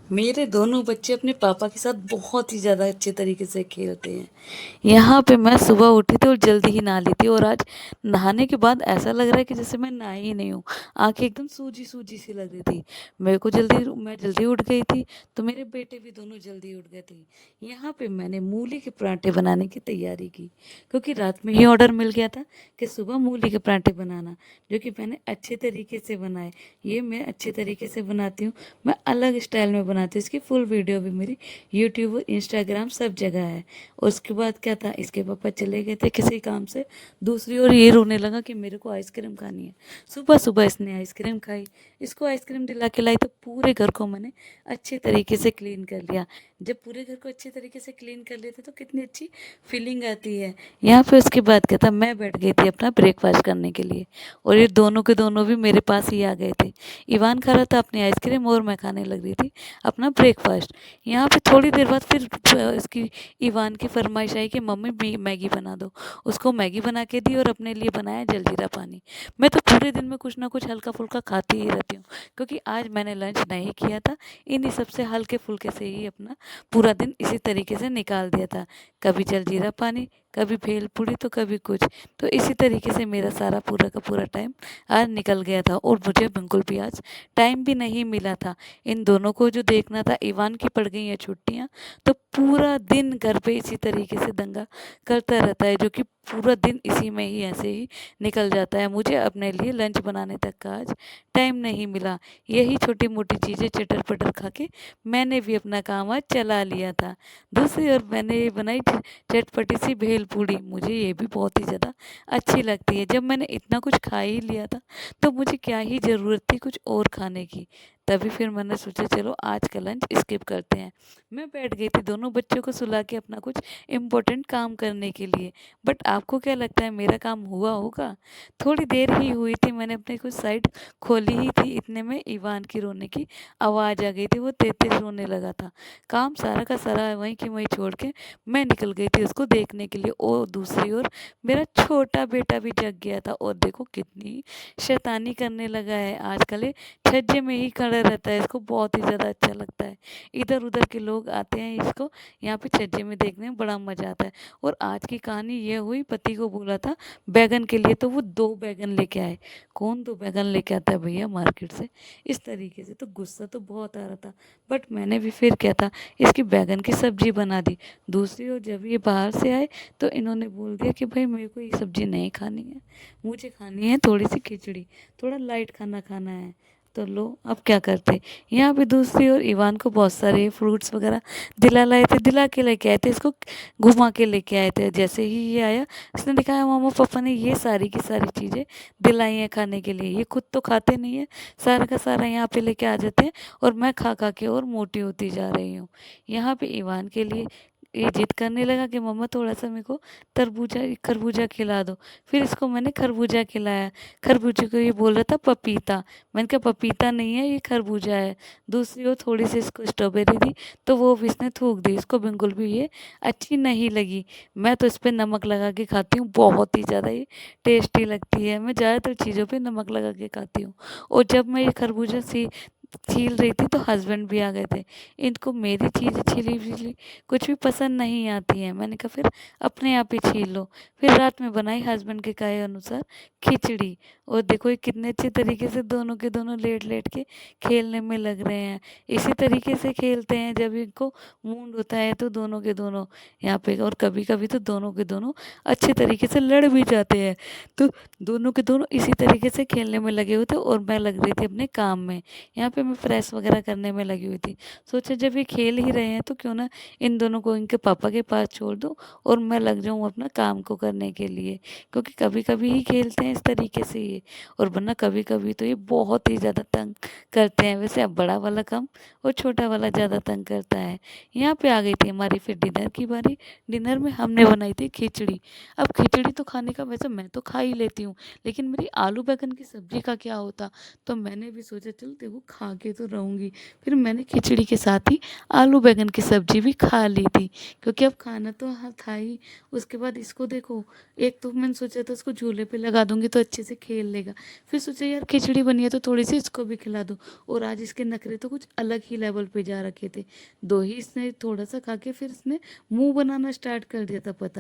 मेरे दोनों बच्चे अपने पापा के साथ बहुत ही ज़्यादा अच्छे तरीके से खेलते हैं। यहाँ पे मैं सुबह उठी थी और जल्दी ही नहा ली थी और आज नहाने के बाद ऐसा लग रहा है कि जैसे मैं नहाई ही नहीं हूँ। आँखें एकदम सूजी-सूजी सी लग रही थी। मैं जल्दी उठ गई थी, तो मेरे बेटे भी दोनों जल्दी उठ गए थे। यहाँ पे मैंने मूली के पराठे बनाने की तैयारी की, क्योंकि रात में ही ऑर्डर मिल गया था कि सुबह मूली के पराठे बनाना, जो कि मैंने अच्छे तरीके से बनाए। ये मैं अच्छे तरीके से बनाती हूँ, मैं अलग स्टाइल में बनाती हूँ। इसकी फुल वीडियो भी मेरी यूट्यूब इंस्टाग्राम सब जगह है। और उसके बाद क्या था, इसके पापा चले गए थे किसी काम से, दूसरी ओर ये रोने लगा कि मेरे को आइसक्रीम खानी है। सुबह सुबह इसने आइसक्रीम खाई। इसको आइसक्रीम दिला के लाई तो पूरे घर को मैंने अच्छे तरीके से क्लीन कर लिया। जब पूरे घर को अच्छे तरीके से क्लीन कर लेते तो कितनी अच्छी फीलिंग आती है। यहाँ पे उसके बाद क्या था, मैं बैठ गई थी अपना ब्रेकफास्ट करने के लिए, और ये दोनों के दोनों भी मेरे पास ही आ गए थे। इवान खा रहा था अपनी आइसक्रीम और मैं खाने लग रही थी अपना ब्रेकफास्ट। यहाँ पे थोड़ी देर बाद फिर इसकी इवान की फरमाइश आई कि मम्मी मैगी बना दो। उसको मैगी बना के दी और अपने लिए बनाया जलजीरा पानी। मैं तो पूरे दिन में कुछ ना कुछ हल्का फुल्का खाती ही रहती हूँ, क्योंकि आज मैंने लंच नहीं किया था। इन्हीं सबसे हल्के फुल्के से ही अपना पूरा दिन इसी तरीके से निकाल दिया था। कभी जलजीरा पानी, कभी भेल पूड़ी, तो कभी कुछ। तो इसी तरीके से मेरा सारा पूरा का पूरा टाइम आज निकल गया था, और मुझे बिल्कुल भी आज टाइम भी नहीं मिला था। इन दोनों को जो देखना था, इवान की पड़ गई हैं छुट्टियाँ, तो पूरा दिन घर पे इसी तरीके से दंगा करता रहता है, जो कि पूरा दिन इसी में ही ऐसे ही निकल जाता है। मुझे अपने लिए लंच बनाने तक का आज टाइम नहीं मिला। यही छोटी मोटी चीज़ें चटर पटर खा के मैंने भी अपना काम आज चला लिया था। दूसरी ओर मैंने ये बनाई चटपटी सी भेल पूड़ी। मुझे ये भी बहुत ही ज़्यादा अच्छी लगती है। जब मैंने इतना कुछ खा ही लिया था, तो मुझे क्या ही ज़रूरत थी कुछ और खाने की। तभी फिर मैंने सोचा चलो आज का लंच स्किप करते हैं। मैं बैठ गई थी दोनों बच्चों को सुला के अपना कुछ इम्पोर्टेंट काम करने के लिए। बट आपको क्या लगता है मेरा काम हुआ होगा? थोड़ी देर ही हुई थी, मैंने अपनी कुछ साइट खोली ही थी, इतने में इवान की रोने की आवाज़ आ गई थी। वो तेज-तेज रोने लगा था। काम सारा का सारा वहीं की वहीं छोड़ के मैं निकल गई थी उसको देखने के लिए। और दूसरी ओर मेरा छोटा बेटा भी जग गया था, और देखो कितनी शैतानी करने लगा है आजकल। ये छज्जे में ही खड़ा रहता है, इसको बहुत ही ज़्यादा अच्छा लगता है। इधर उधर के लोग आते हैं इसको यहाँ पे छज्जे में देखने में बड़ा मज़ा आता है। और आज की कहानी ये हुई, पति को बोला था बैगन के लिए, तो वो 2 बैगन लेके आए। कौन 2 बैगन लेके आता है भैया मार्केट से, इस तरीके से। तो गुस्सा तो बहुत आ रहा था, बट मैंने भी फिर क्या था, इसकी बैगन की सब्जी बना दी। दूसरी ओर जब ये बाहर से आए, तो इन्होंने बोल दिया कि भाई मेरे को ये सब्जी नहीं खानी है, मुझे खानी है थोड़ी सी खिचड़ी, थोड़ा लाइट खाना खाना है। तो लो अब क्या करते। यहाँ पे दूसरी ओर इवान को बहुत सारे फ्रूट्स वगैरह दिला लाए थे, दिला के लेके आए थे, इसको घुमा के लेके आए थे। जैसे ही ये आया, इसने दिखाया मामा पापा ने ये सारी की सारी चीज़ें दिलाई हैं खाने के लिए। ये खुद तो खाते नहीं है, सारा का सारा यहाँ पे लेके आ जाते हैं, और मैं खा खा के और मोटी होती जा रही हूँ। यहाँ पे इवान के लिए ये जिद करने लगा कि मम्मा थोड़ा सा मेरे को तरबूजा खरबूजा खिला दो। फिर इसको मैंने खरबूजा खिलाया। खरबूजे को ये बोल रहा था पपीता। मैंने कहा पपीता नहीं है, ये खरबूजा है। दूसरी ओर थोड़ी सी इसको स्ट्रॉबेरी दी, तो वो भी इसने थूक दी। इसको बिल्कुल भी ये अच्छी नहीं लगी। मैं तो इस पे नमक लगा के खाती हूँ, बहुत ही ज़्यादा ये टेस्टी लगती है। मैं ज़्यादातर चीज़ों पे नमक लगा के खाती हूँ। और जब मैं ये खरबूजा छील रही थी, तो हस्बैंड भी आ गए थे। इनको मेरी चीज़ छिली विली कुछ भी पसंद नहीं आती है। मैंने कहा फिर अपने आप ही छील लो। फिर रात में बनाई हस्बैंड के कहे अनुसार खिचड़ी। और देखो ये कितने अच्छे तरीके से दोनों के दोनों लेट लेट के खेलने में लग रहे हैं। इसी तरीके से खेलते हैं जब इनको मूड होता है, तो दोनों के दोनों यहाँ पे। और कभी कभी तो दोनों के दोनों अच्छे तरीके से लड़ भी जाते हैं। तो दोनों के दोनों इसी तरीके से खेलने में लगे हुए थे, और मैं लग रही थी अपने काम में। यहाँ पे मैं प्रेस वगैरह करने में लगी हुई थी। सोचा जब ये खेल ही रहे हैं, तो क्यों ना इन दोनों को इनके पापा के पास छोड़ दूँ, और मैं लग जाऊँ अपना काम को करने के लिए। क्योंकि कभी कभी ही खेलते हैं इस तरीके से ये, और वरना कभी कभी तो ये बहुत ही ज़्यादा तंग करते हैं। वैसे अब बड़ा वाला कम और छोटा वाला ज़्यादा तंग करता है। यहाँ पे आ गई थी हमारी फिर डिनर की बारी। डिनर में हमने बनाई थी खिचड़ी। अब खिचड़ी तो खाने का वैसे मैं तो खा ही लेती हूँ, लेकिन मेरी आलू बैंगन की सब्जी का क्या होता। तो मैंने भी सोचा चल तेरे को खा के तो रहूँगी। फिर मैंने खिचड़ी के साथ ही आलू बैंगन की सब्जी भी खा ली थी, क्योंकि अब खाना तो हाँ था ही। उसके बाद इसको देखो, एक तो मैंने सोचा था इसको झूले पे लगा दूंगी तो अच्छे से खेल लेगा, फिर सोचा यार खिचड़ी बनी है तो थोड़ी सी इसको भी खिला दूँ। और आज इसके नखरे तो कुछ अलग ही लेवल पे जा रखे थे। दो ही इसने थोड़ा सा खा के फिर इसने मुंह बनाना स्टार्ट कर दिया था, पता